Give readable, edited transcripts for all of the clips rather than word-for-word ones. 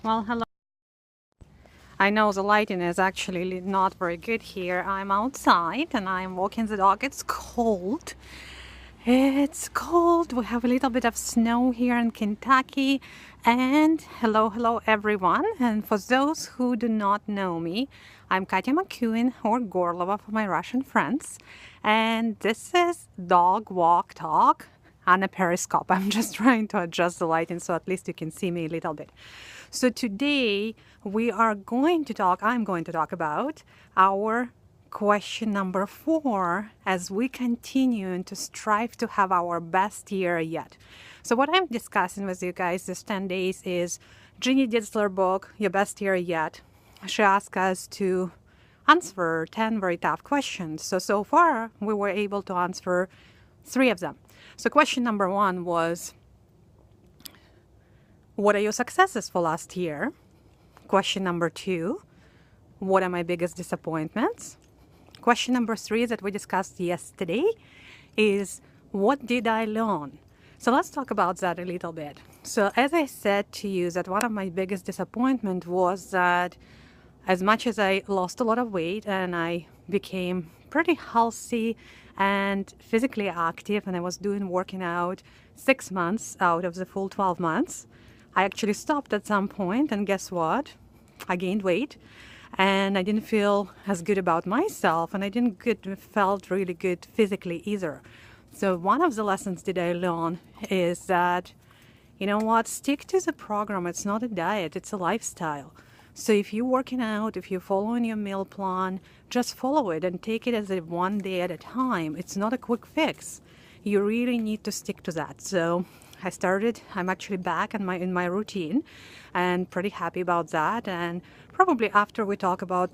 Well, hello. I know the lighting is actually not very good here. I'm outside and I'm walking the dog. It's cold. It's cold. We have a little bit of snow here in Kentucky. And hello everyone. And for those who do not know me, I'm Katya McEwen or Gorlova for my Russian friends. And this is Dog Walk Talk on a Periscope. I'm just trying to adjust the lighting so at least you can see me a little bit. So today I'm going to talk about our question number 4 as we continue to strive to have our best year yet. So what I'm discussing with you guys this 10 days is Jeannie Ditzler book, Your Best Year Yet. She asked us to answer 10 very tough questions. So far we were able to answer 3 of them. So question number 1 was, what are your successes for last year? Question number 2, what are my biggest disappointments? Question number 3 that we discussed yesterday is, what did I learn? So let's talk about that a little bit. So as I said to you, that one of my biggest disappointment was that as much as I lost a lot of weight and I became pretty healthy and physically active, and I was working out 6 months out of the full 12 months, I actually stopped at some point, and guess what? I gained weight, and I didn't feel as good about myself, and I felt really good physically either. So one of the lessons that I learned is that, you know what, stick to the program. It's not a diet, it's a lifestyle. So if you're working out, if you're following your meal plan, just follow it and take it as a one day at a time. It's not a quick fix. You really need to stick to that. So I'm actually back in my routine and pretty happy about that. And probably after we talk about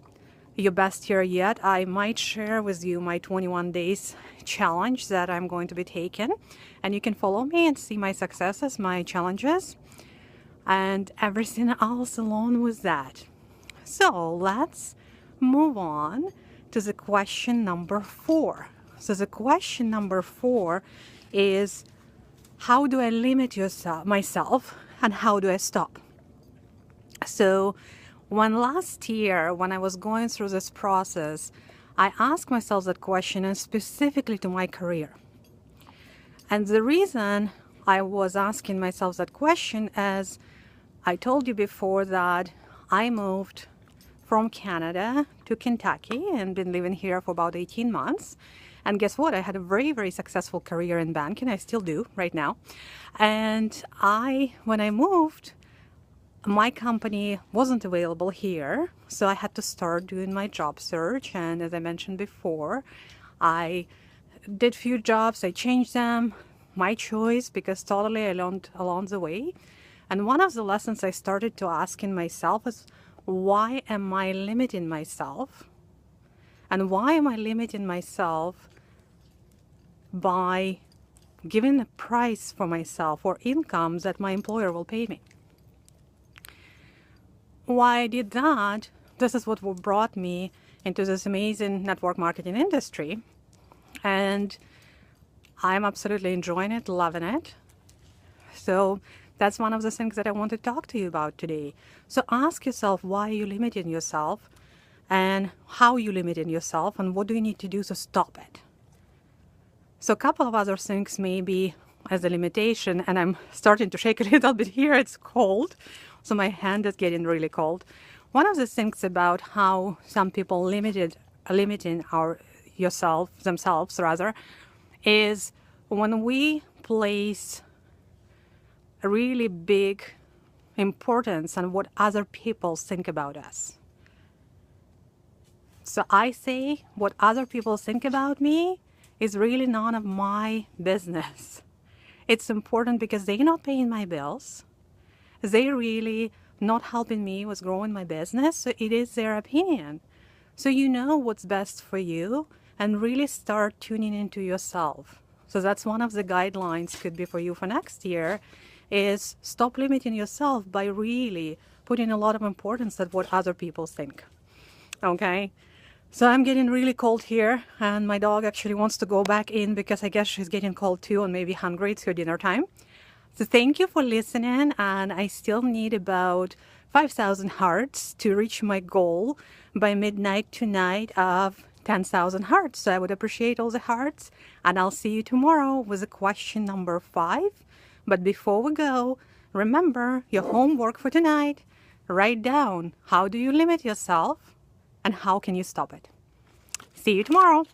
your best year yet, I might share with you my 21 days challenge that I'm going to be taking. And you can follow me and see my successes, my challenges, and everything else along with that. So let's move on to the question number 4. So the question number 4 is, how do I limit myself and how do I stop? So last year, when I was going through this process, I asked myself that question, and specifically to my career. And the reason I was asking myself that question, as I told you before, that I moved from Canada to Kentucky and been living here for about 18 months. And guess what? I had a very, very successful career in banking. I still do right now. And when I moved, my company wasn't available here. So I had to start doing my job search. And as I mentioned before, I did few jobs. I changed them, my choice, because totally I learned along the way. And one of the lessons I started to asking myself is, why am I limiting myself? And why am I limiting myself by giving a price for myself or income that my employer will pay me? Why I did that, this is what brought me into this amazing network marketing industry. And I'm absolutely enjoying it, loving it. So that's one of the things that I want to talk to you about today. So ask yourself, why are you limiting yourself, and how are you limiting yourself, and what do you need to do to stop it? So a couple of other things maybe as a limitation, and I'm starting to shake a little bit here. It's cold, so my hand is getting really cold. One of the things about how some people limiting themselves is when we place a really big importance on what other people think about us. So I say, what other people think about me is really none of my business. It's important because they're not paying my bills. They're really not helping me with growing my business. So it is their opinion. So you know what's best for you, and really start tuning into yourself. So that's one of the guidelines could be for you for next year, is stop limiting yourself by really putting a lot of importance at what other people think. Okay? So I'm getting really cold here, and my dog actually wants to go back in because I guess she's getting cold too and maybe hungry. It's her dinner time. So thank you for listening, and I still need about 5,000 hearts to reach my goal by midnight tonight of 10,000 hearts. So I would appreciate all the hearts, and I'll see you tomorrow with question number 5. But before we go, remember your homework for tonight. Write down, how do you limit yourself and how can you stop it? See you tomorrow.